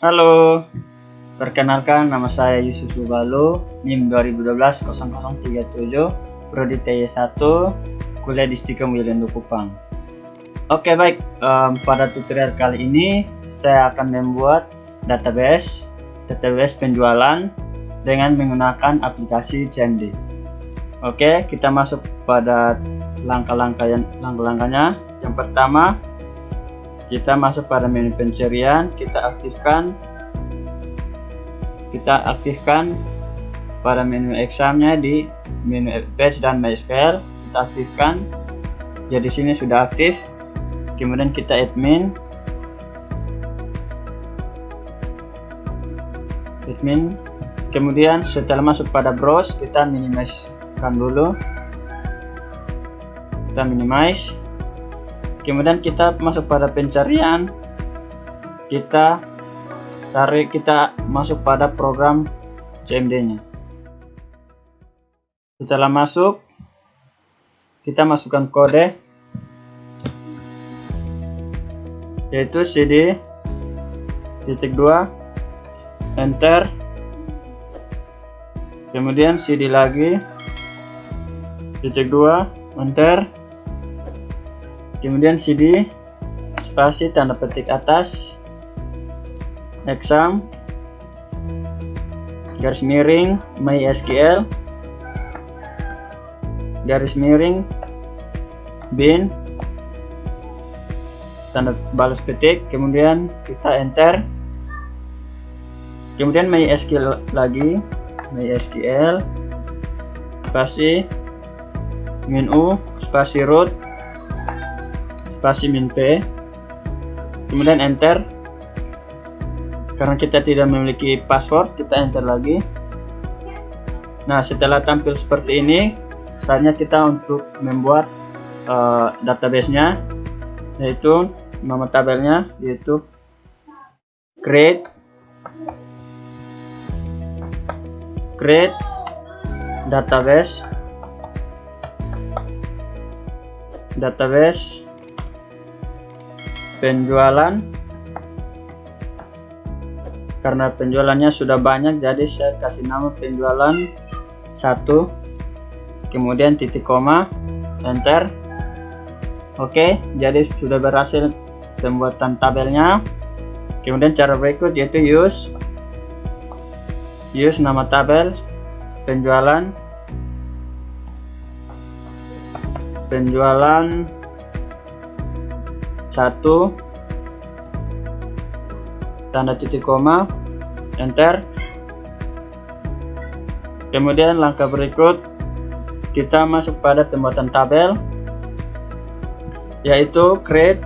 Halo, perkenalkan nama saya Yusuf Subalo, NIM 2012-0037, Prodi TY1, kuliah di Stikom Wilendo Kupang. Oke baik, pada tutorial kali ini saya akan membuat database penjualan dengan menggunakan aplikasi CMD. Oke, kita masuk pada langkah-langkahnya. Yang pertama, kita masuk pada menu pencarian, kita aktifkan pada menu examnya di menu page dan MySQL, kita aktifkan. Jadi sini sudah aktif. Kemudian kita admin, kemudian setelah masuk pada browse kita minimizekan dulu, kita minimize. Kemudian kita masuk pada pencarian, kita masuk pada program CMD-nya. Setelah masuk, kita masukkan kode, yaitu cd _2, enter. Kemudian cd lagi _2, enter. Kemudian cd spasi tanda petik atas exam garis miring MySQL garis miring bin tanda balas petik, kemudian kita enter. Kemudian MySQL lagi, MySQL spasi -u spasi root spasi -p, kemudian enter. Karena kita tidak memiliki password, kita enter lagi. Nah, setelah tampil seperti ini, saatnya kita untuk membuat database-nya, yaitu nama tabelnya yaitu create database penjualan. Karena penjualannya sudah banyak, jadi saya kasih nama penjualan 1, kemudian titik koma, enter. Oke, jadi sudah berhasil pembuatan tabelnya. Kemudian cara berikut yaitu use nama tabel penjualan 1 tanda titik koma, enter. Kemudian langkah berikut kita masuk pada pembuatan tabel, yaitu create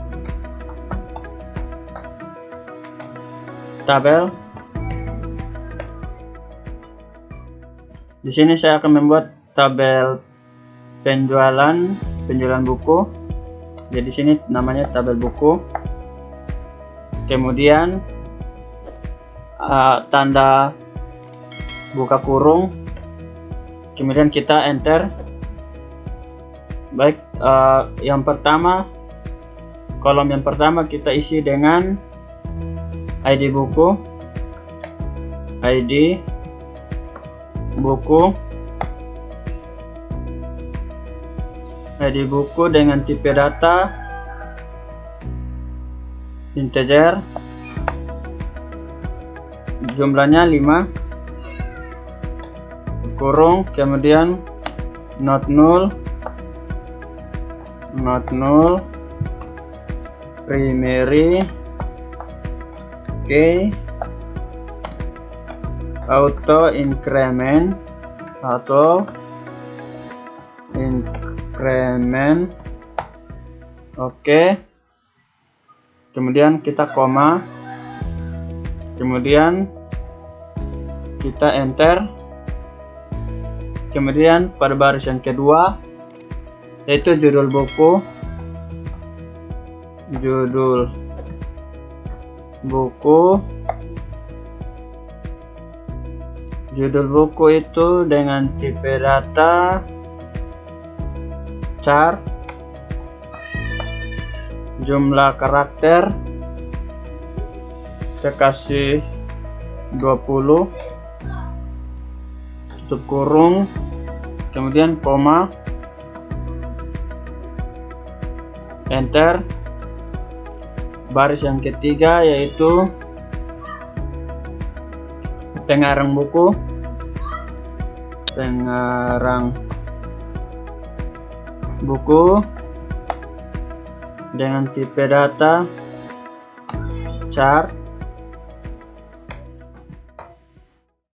tabel. Di sini saya akan membuat tabel penjualan buku. Jadi sini namanya tabel buku. Kemudian tanda buka kurung, kemudian kita enter. Baik, yang pertama, kolom yang pertama kita isi dengan ID buku, dengan tipe data integer, jumlahnya 5, kurung, kemudian not null, primary key, auto increment. Oke, kemudian kita koma, kemudian kita enter. Kemudian pada baris yang kedua yaitu judul buku, itu dengan tipe data char, jumlah karakter kita kasih 20, tutup kurung, kemudian koma, enter. Baris yang ketiga yaitu pengarang buku, dengan tipe data chart,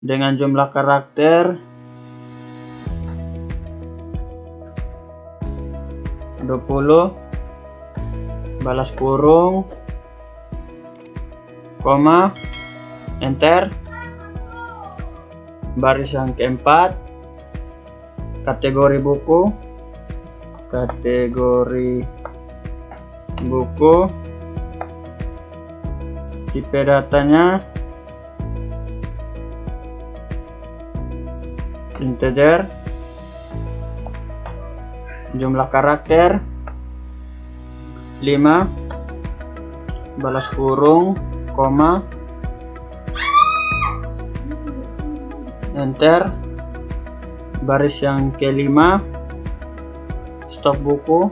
dengan jumlah karakter 20, balas kurung, koma, enter. Baris yang keempat, kategori buku, tipe datanya integer, jumlah karakter 5, balas kurung, koma, enter. Baris yang kelima, stop buku,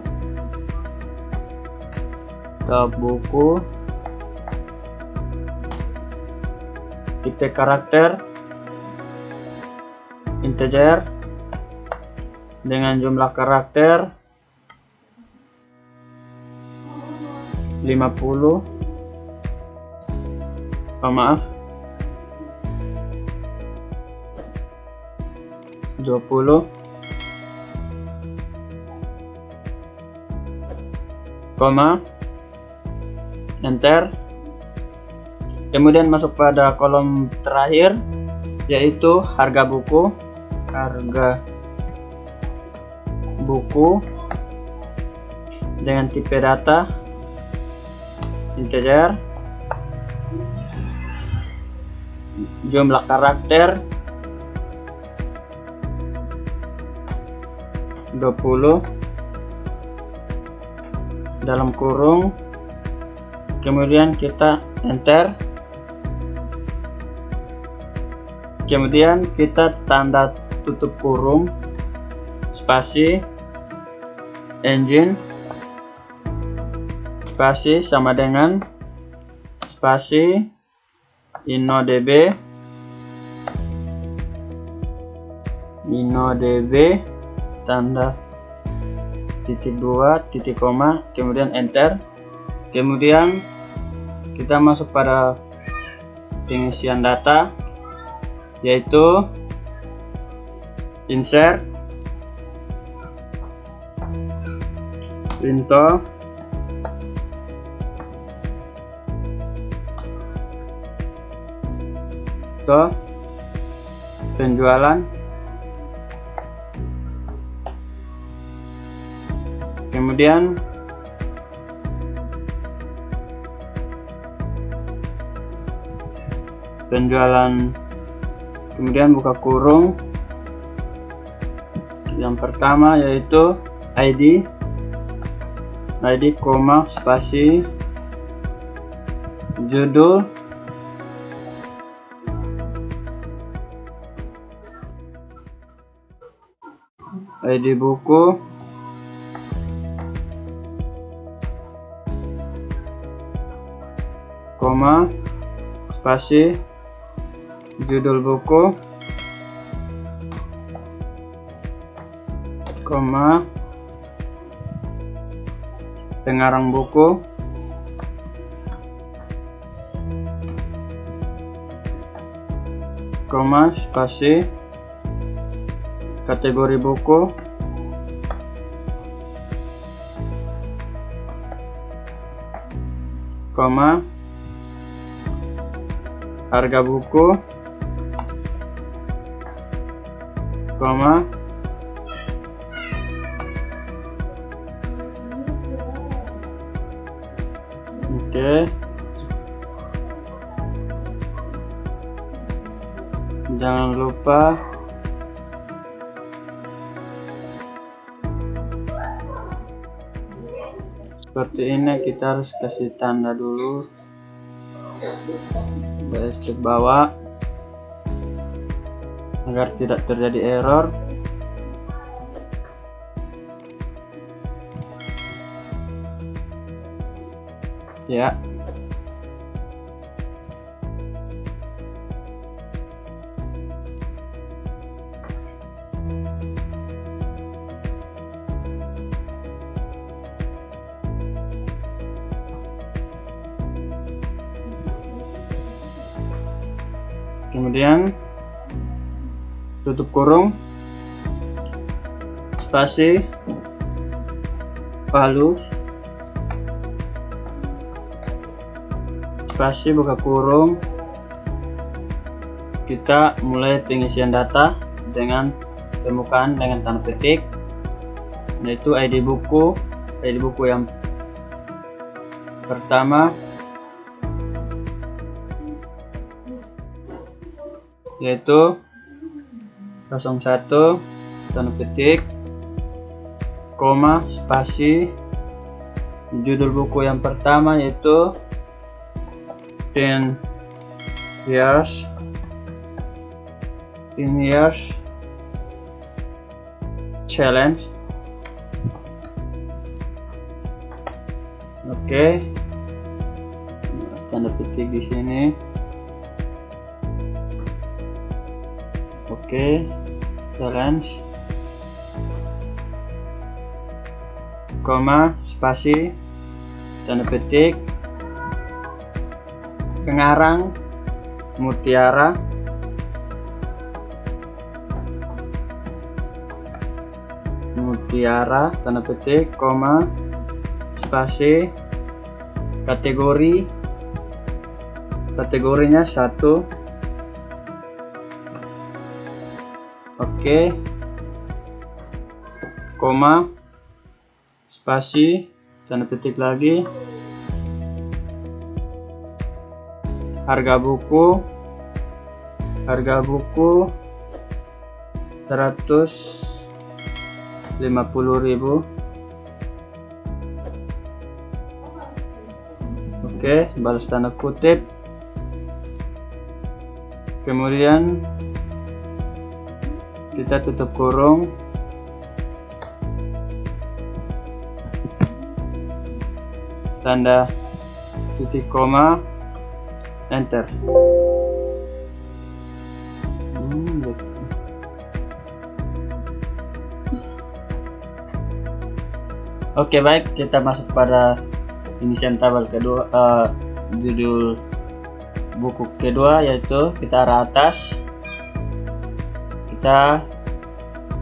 tipe karakter integer, dengan jumlah karakter 50, 20, koma, enter. Kemudian masuk pada kolom terakhir yaitu harga buku, dengan tipe data integer, jumlah karakter 20, dalam kurung, kemudian kita enter. Kemudian kita tanda tutup kurung, spasi, engine, spasi sama dengan spasi InnoDB, tanda titik 2 titik koma, kemudian enter. Kemudian kita masuk pada pengisian data yaitu insert, info, penjualan, kemudian penjualan, kemudian buka kurung. Yang pertama yaitu ID, koma, spasi, judul, ID buku, koma, spasi, judul buku, koma, pengarang buku, koma, spasi, kategori buku, koma, harga buku, koma, oke. Jangan lupa seperti ini, kita harus kasih tanda dulu. Baris klik bawah agar tidak terjadi error. Ya, kemudian tutup kurung, spasi, palu, spasi, buka kurung. Kita mulai pengisian data dengan temukan dengan tanda petik, yaitu ID buku yang pertama, yaitu 01 tanda petik, koma, spasi, judul buku yang pertama yaitu 10 years challenge. Oke, tanda petik di sini. Oke, challenge, koma, spasi, tanda petik, pengarang Mutiara, tanda petik, koma, spasi, kategorinya 1. Oke, koma, spasi, tanda petik lagi, harga buku 150.000. Oke, balas tanda kutip. Kemudian kita tutup kurung, tanda titik koma, enter. Oke, baik, kita masuk pada pengisian tabel kedua, judul buku kedua, yaitu kita arah atas, kita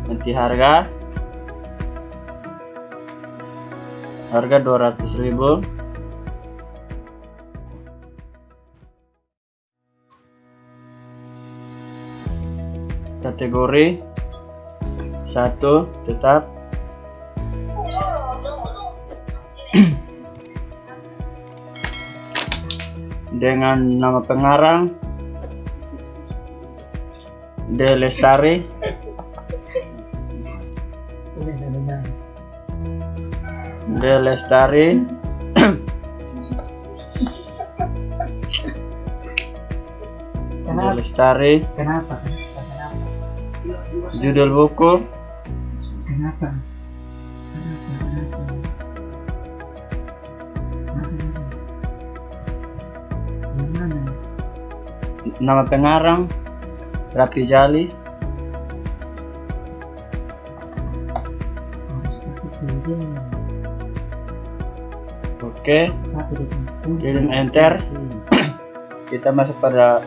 ganti harga 200.000. Kategori 1 tetap, dengan nama pengarang D. Lestari, Kenapa? judul buku Kenapa? nama pengarang Rapi Jali. Oke, kirim enter. Kita masuk pada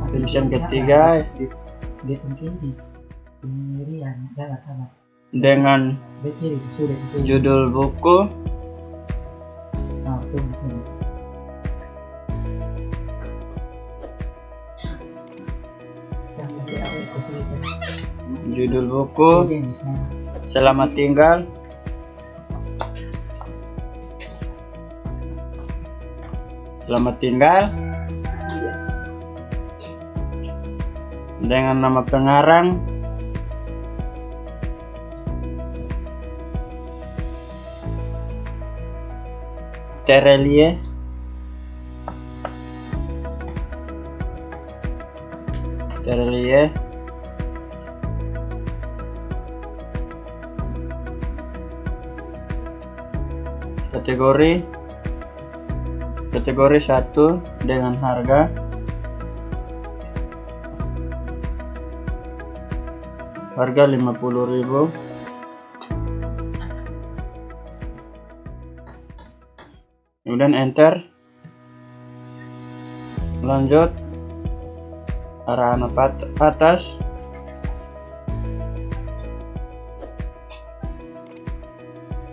pilihan ketiga dengan judul buku Selamat Tinggal. Dengan nama pengarang Terelie. Terlie. Kategori 1 dengan harga harga 50.000. Kemudian enter. Lanjut arah atas.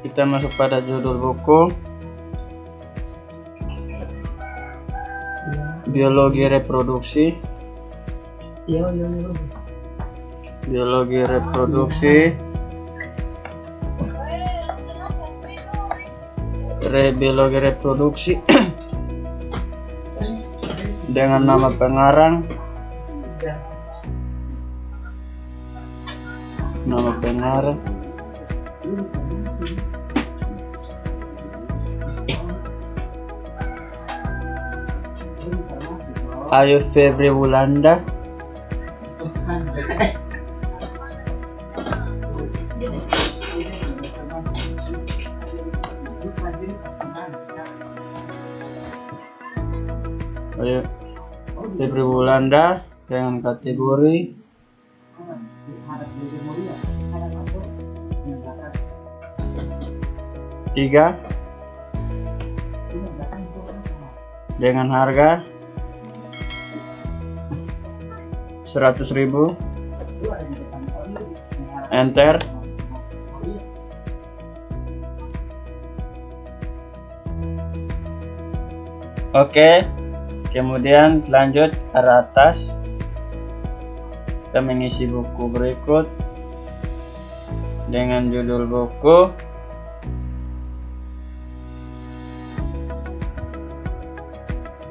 Kita masuk pada judul buku, biologi reproduksi. Biologi reproduksi. Biologi reproduksi dengan nama pengarang. Nama pengarang Ayu Febri Wulanda. Ayu Febri Wulanda dengan kategori tiga dengan harga 100.000. Enter. Oke, kemudian lanjut arah atas. Kita mengisi buku berikut dengan judul buku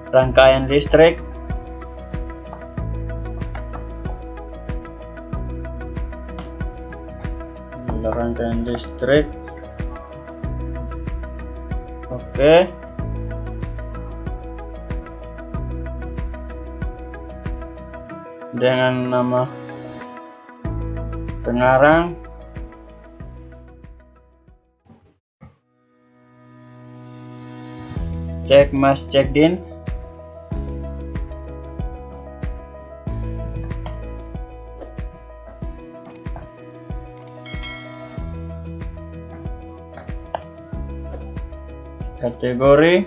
rangkaian listrik. Rangkaian listrik. Oke. Dengan nama pengarang Cek Mas Cekdin. Kategori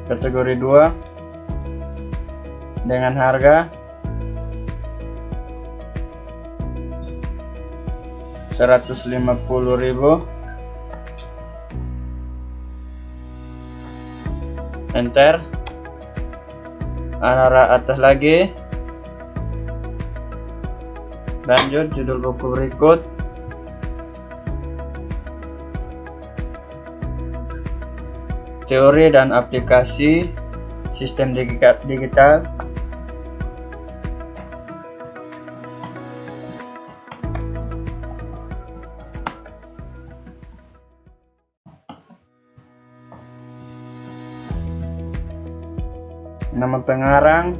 kategori 2 dengan harga 150.000. Enter. Arah atas lagi. Lanjut judul buku berikut teori dan aplikasi sistem digital. Nama pengarang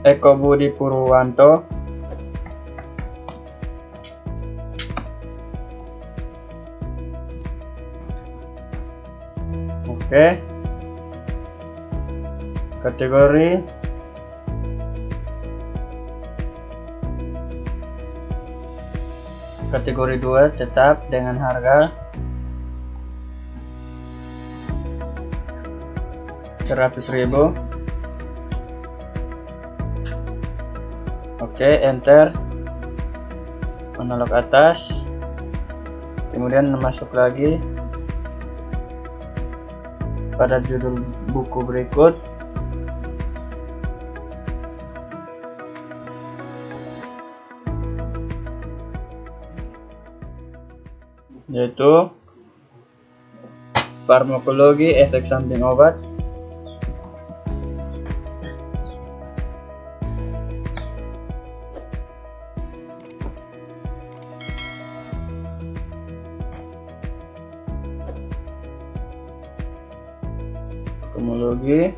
Eko Budi Purwanto. Oke. Kategori kategori 2 tetap dengan harga 100.000. Oke, enter. Analog atas. Kemudian masuk lagi pada judul buku berikut yaitu farmakologi efek samping obat. Pomologi,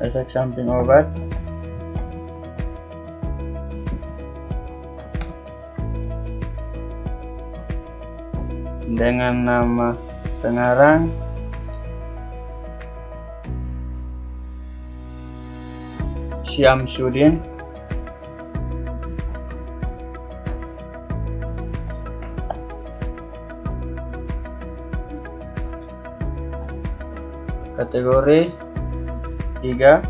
efek samping obat, dengan nama pengarang Syamsuddin. Kategori 3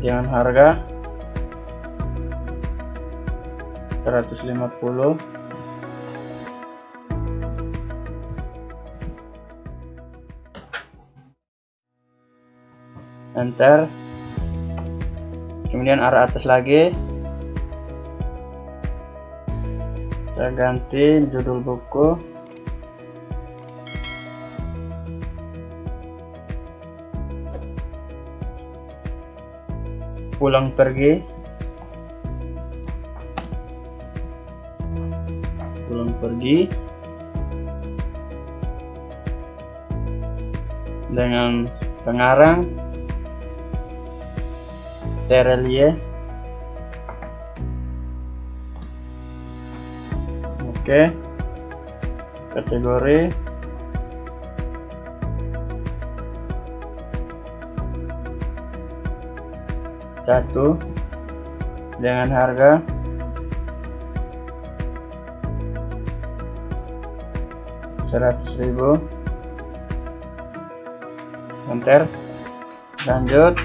dengan harga 150. Enter. Kemudian arah atas lagi, saya ganti judul buku, pulang pergi, dengan pengarang Terelie. Oke, kategori satu dengan harga 100.000. Enter. Lanjut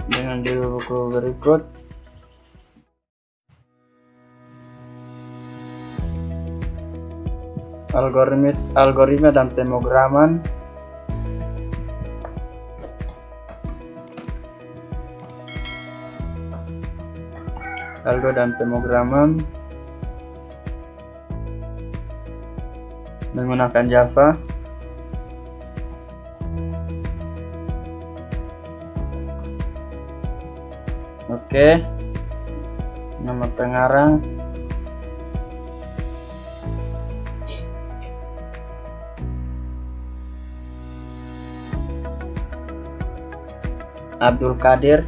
dengan judul buku berikut, algoritma dan pemrograman. Algo dan pemrograman menggunakan Java. Oke, nama pengarang Abdul Qadir.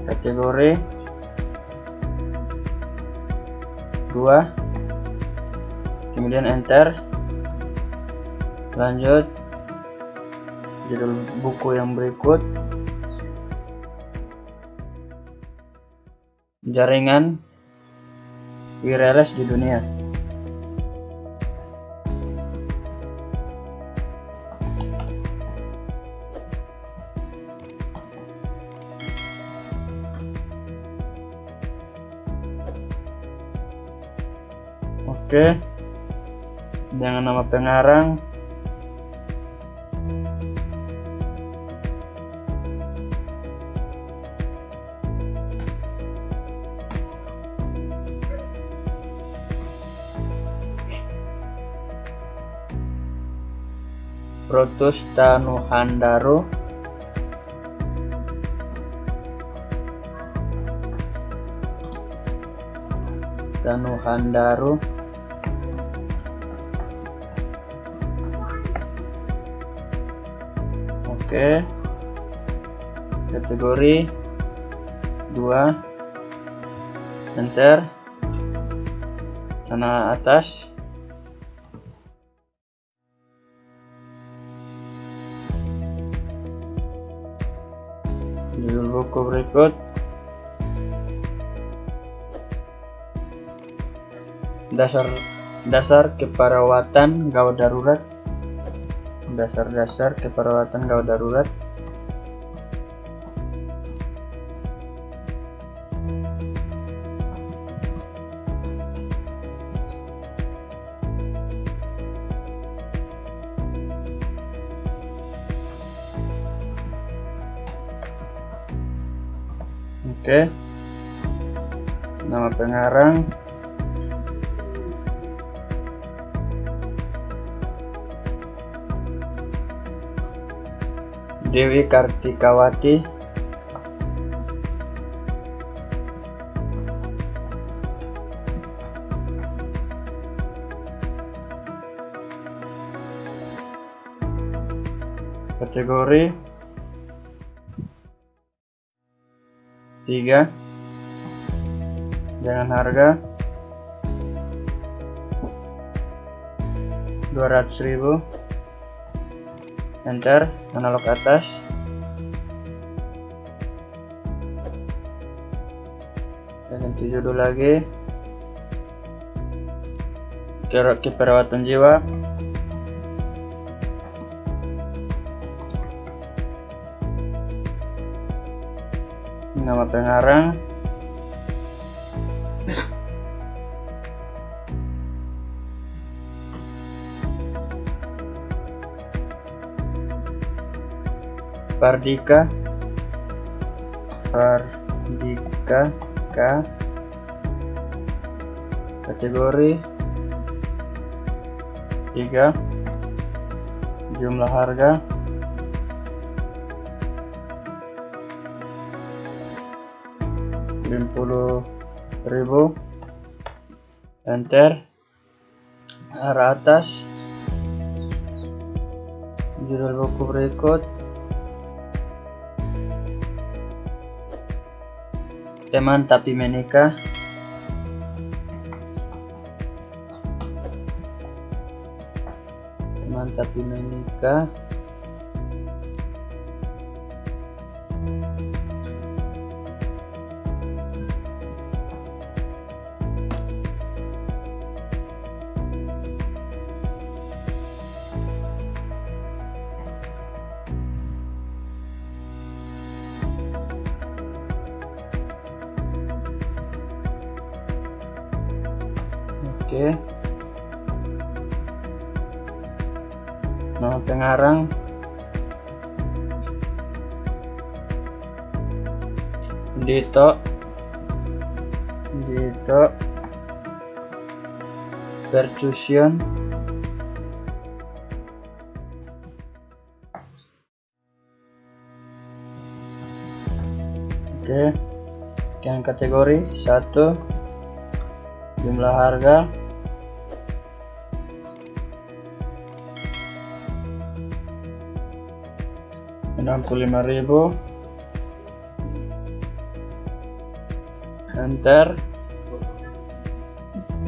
Kategori 2, kemudian enter. Lanjut judul buku yang berikut, jaringan wireless di dunia. Oke, dengan nama pengarang Protus Tanuhandaro. Oke, kategori 2, enter. Sana atas, judul buku berikut, dasar keperawatan gawat darurat. Dasar keperawatan gawat darurat. Oke, nama pengarang Dewi Kartikawati. kategori 3, dengan harga 200.000, enter, analog atas. Ganti judul lagi, keperawatan jiwa. Nama pengarang, Pardika K. Kategori 3, jumlah harga 50.000, enter, arah atas, judul buku berikut, teman tapi menikah, teman tapi menikah, oke. Nama pengarang Dito Percussion, oke. Yang kategori 1, jumlah harga 65.000, enter,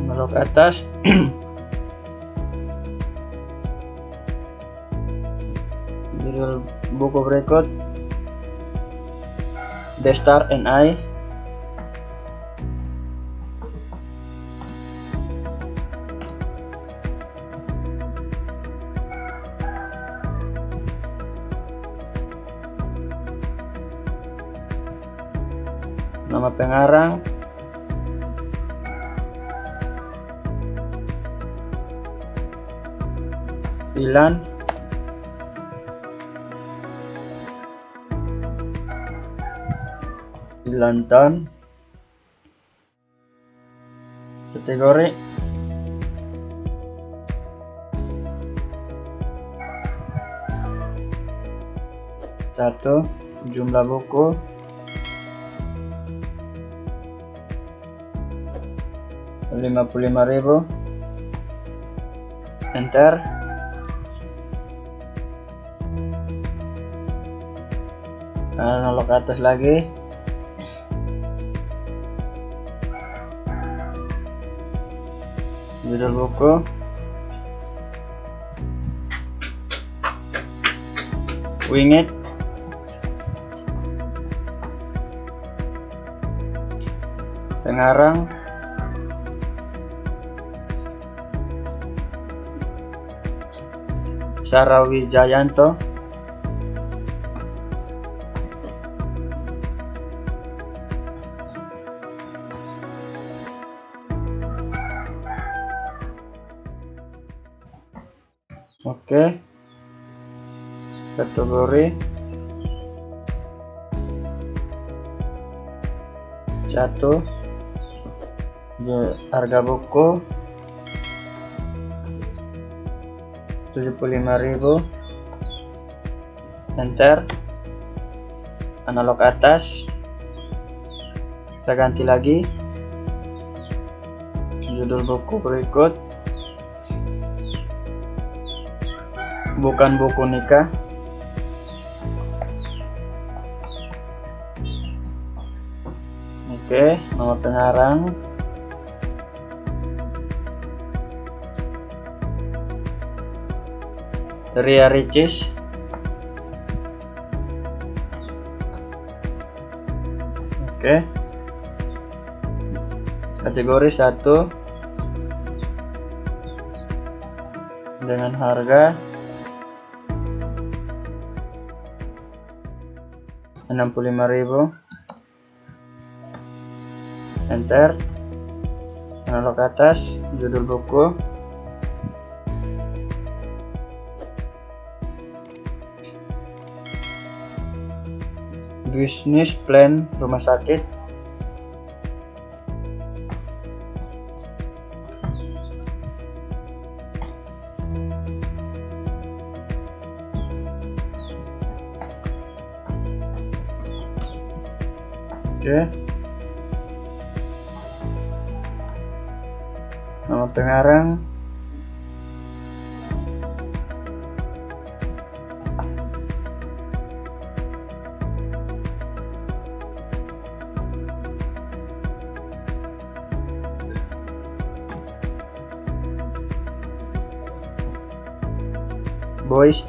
analog atas. Judul buku berikut The Star and I, nama pengarang Ilantan, kategori 1, jumlah buku 55.000, enter, analog atas lagi, judul buku Winged, pengarang Sarawijayanto, oke. Kategori 1, harga buku 75.000, enter, analog atas. Kita ganti lagi, judul buku berikut bukan buku nikah, Oke, nama pengarang Ria Ricis. Oke, kategori 1 dengan harga 65.000. Enter. Analog atas, judul buku, bisnis plan rumah sakit, oke. Nama pengarang Boys.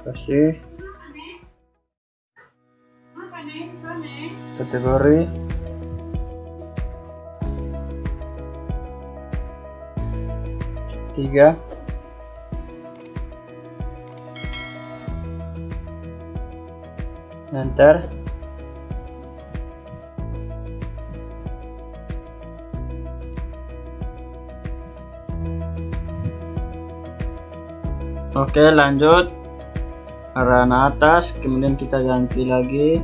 Kasih kategori tiga. Enter. Oke, lanjut arah atas, kemudian kita ganti lagi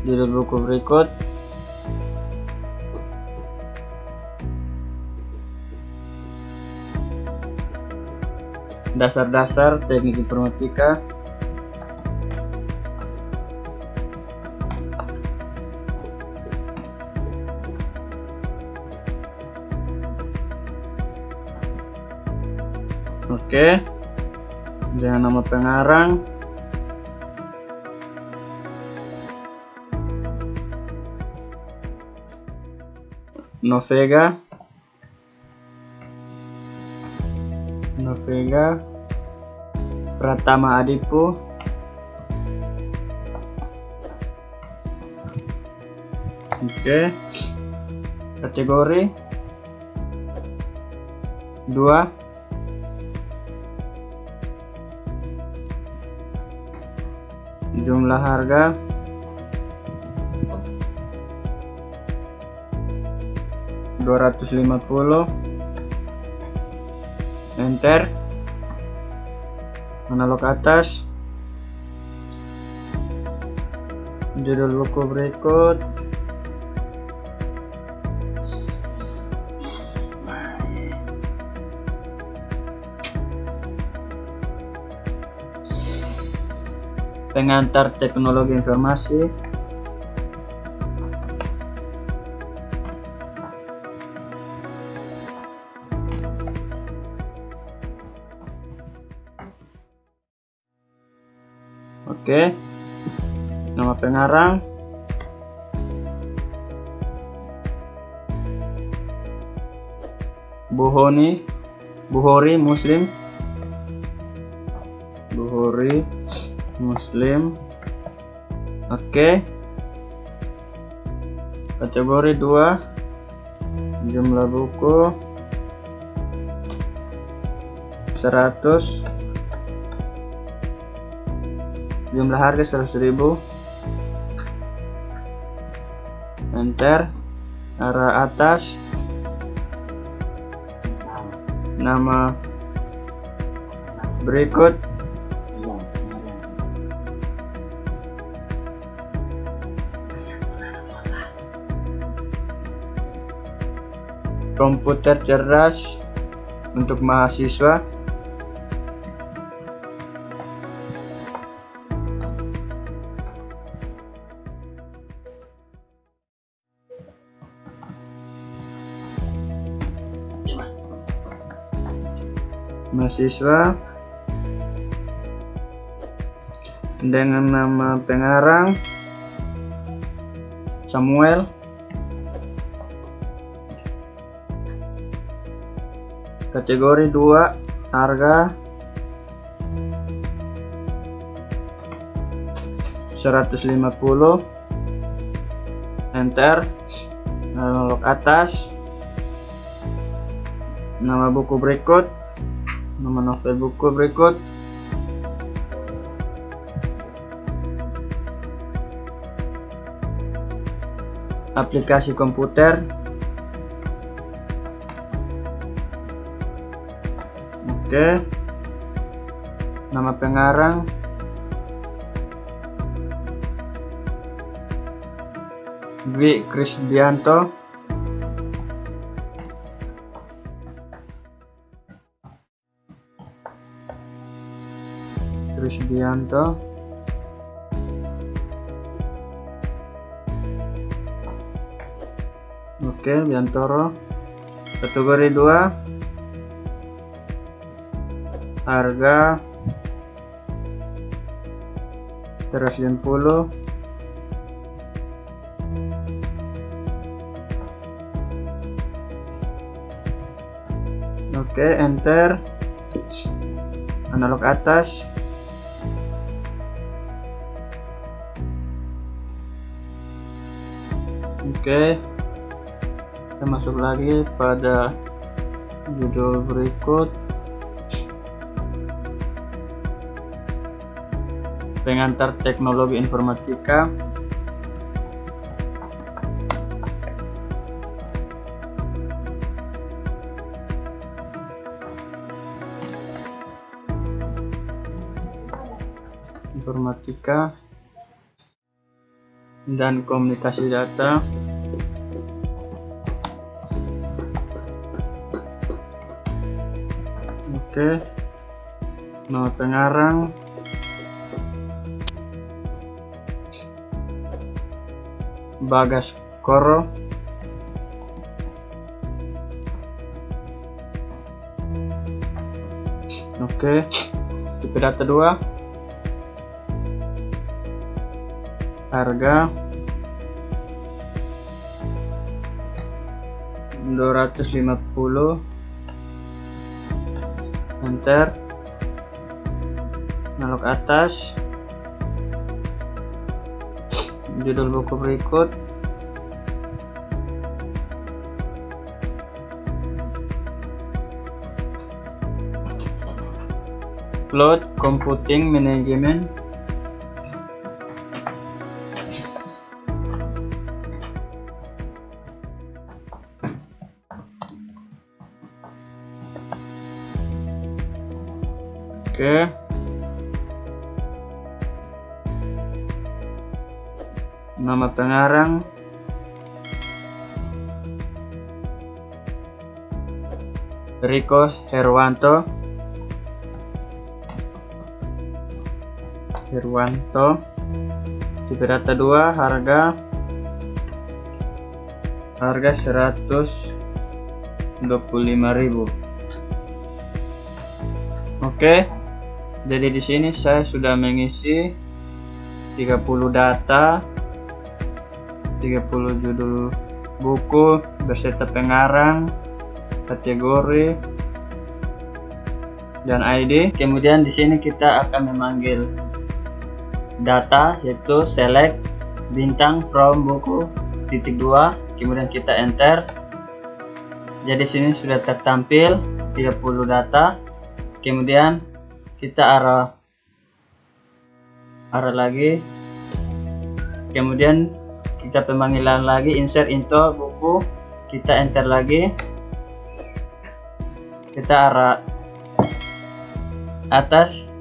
judul buku berikut. Dasar-dasar teknik informatika. Oke, dengan nama pengarang Novega Pratama Adipu. Oke, kategori 2. Jumlah harga 250. Enter. Analog atas, judul buku berikut, pengantar teknologi informasi. Oke, nama pengarang Buhori Muslim. Oke, kategori 2. Jumlah buku 100. Jumlah harga 100.000. Enter. Arah atas, nama berikut, komputer cerdas untuk mahasiswa. dengan nama pengarang Samuel. Kategori 2, harga 150. Enter. Lalu atas, nama buku berikut, nama novel buku berikut, aplikasi komputer, oke, nama pengarang, Dwi Krisdianto, oke, Biantoro. Kategori 2, harga 150. Oke, enter. Analog atas, oke, kita masuk lagi pada judul berikut, pengantar teknologi informatika. Informatika dan komunikasi data. Oke, nama pengarang Bagas Koro. Oke, tipe data 2, harga 250. Enter. Analog atas, judul buku berikut, Cloud Computing Management. Oke, nama pengarang Riko Herwanto. Tipe data 2, harga 125.000. Oke, jadi di sini saya sudah mengisi 30 data, 30 judul buku beserta pengarang, kategori, dan ID. Kemudian di sini kita akan memanggil data, yaitu select bintang from buku titik 2, kemudian kita enter. Jadi sini sudah tertampil 30 data. Kemudian kita arah lagi, kemudian kita pemanggilan lagi, insert into buku, kita enter lagi, kita arah atas,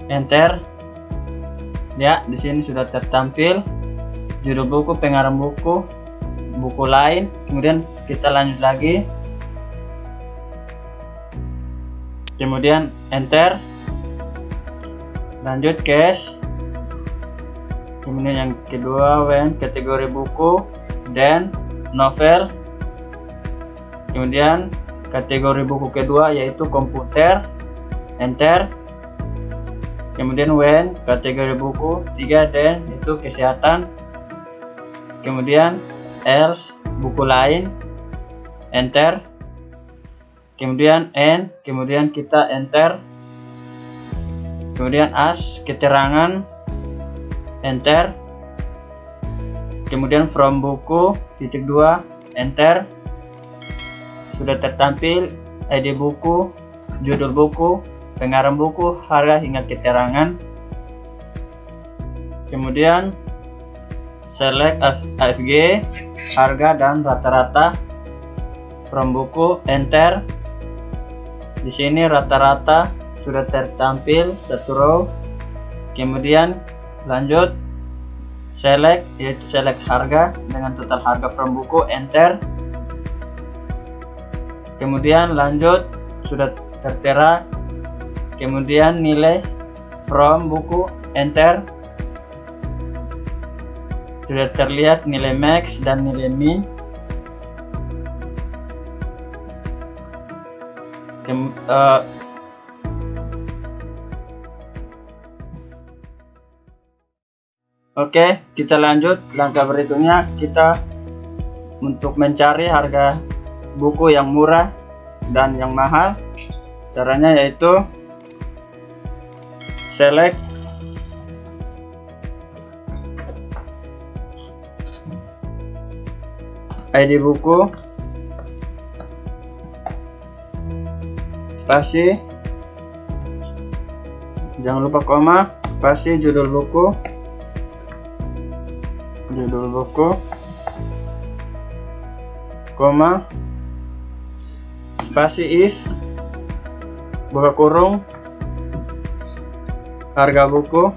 enter. Ya, di sini sudah tertampil judul buku, pengarang buku, buku lain. Kemudian kita lanjut lagi, kemudian enter, lanjut cache. Kemudian yang kedua, when kategori buku, dan novel. Kemudian kategori buku kedua yaitu komputer, enter. Kemudian when kategori buku 3 dan itu kesehatan. Kemudian else buku lain, enter. Kemudian n, kemudian kita enter. Kemudian as keterangan, enter. Kemudian from buku titik 2, enter. Sudah tertampil ID buku, judul buku, pengarang buku, harga hingga keterangan. Kemudian select AFG, harga dan rata-rata. From buku, enter. Di sini rata-rata sudah tertampil satu row. Kemudian lanjut select, yaitu select harga dengan total harga from buku, enter. Kemudian lanjut sudah tertera. Kemudian nilai from buku, enter. Sudah terlihat nilai max dan nilai min. Oke, kita lanjut. Langkah berikutnya kita untuk mencari harga buku yang murah dan yang mahal. Caranya yaitu select ID buku, spasi, jangan lupa koma, spasi judul buku, koma, spasi if, buka kurung, harga buku,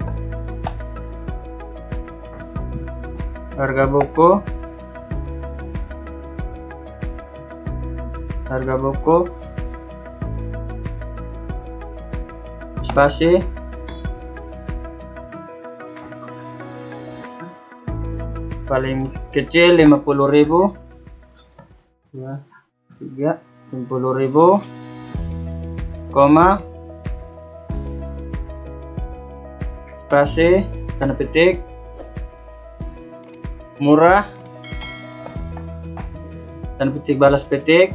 spasi, paling kecil 50.000, ya, 50.000, koma, spasi, tanda petik, murah, tanda petik balas petik,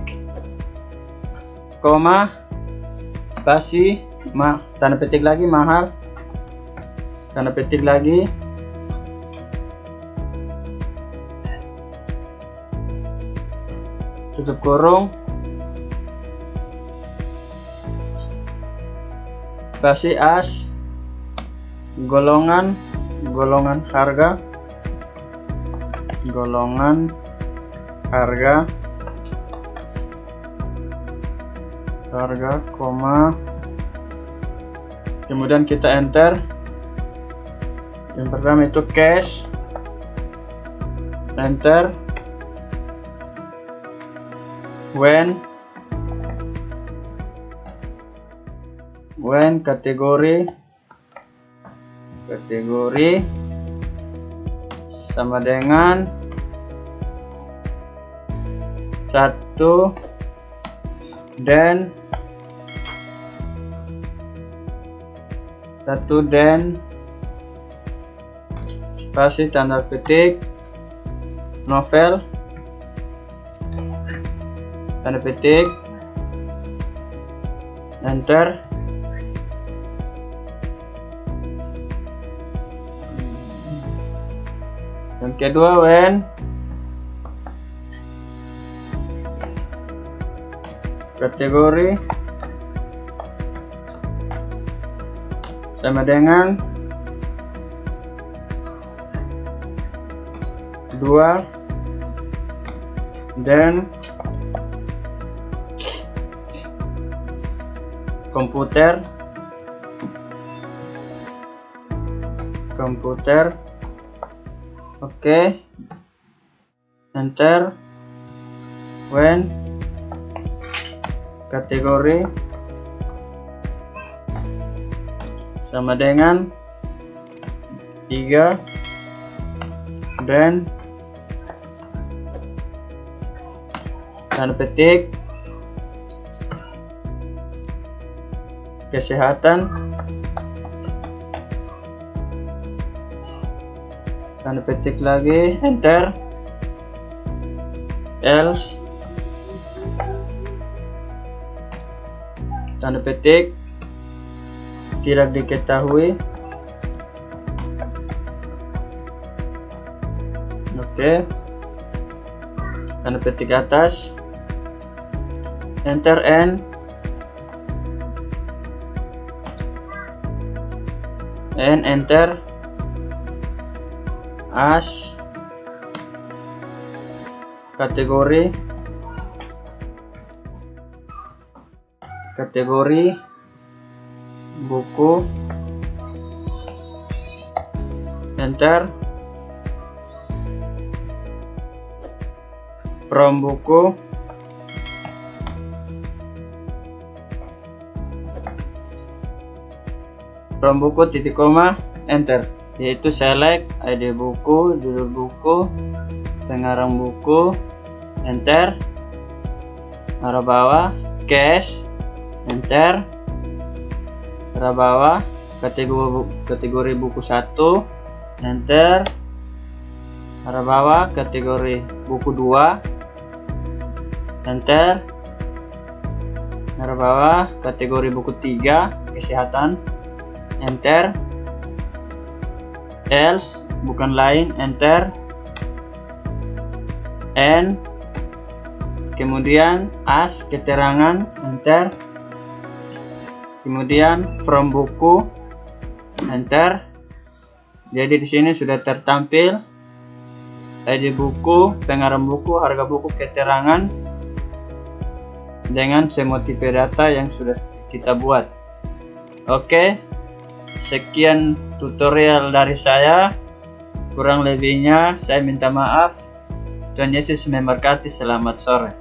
koma, spasi, tanda petik lagi, mahal, tanda petik lagi, tutup kurung, spasi as, golongan harga, koma, kemudian kita enter. Yang pertama itu cash, enter. When kategori sama dengan 1 dan spasi tanda petik novel, tanda petik, enter. Yang kedua when kategori sama dengan 2 dan komputer, oke, enter. When kategori sama dengan 3 dan tanda petik, kesehatan, tanda petik lagi, enter, else, tanda petik, tidak diketahui. Oke, tanda petik atas, enter, and enter, as, kategori, buku, enter, from buku, titik koma, enter, yaitu select ID buku, judul buku, pengarang buku, enter, arah bawah, cache, enter, arah bawah, kategori buku 1, enter, arah bawah, kategori buku 2, enter, arah bawah, kategori buku 3, kesehatan, enter, else, bukan lain, enter, and, kemudian as, keterangan, enter, kemudian from buku, enter. Jadi di sini sudah tertampil ID buku, pengarang buku, harga buku, keterangan dengan semua tipe data yang sudah kita buat. Oke, sekian tutorial dari saya. Kurang lebihnya saya minta maaf. Tuhan Yesus memberkati. Selamat sore.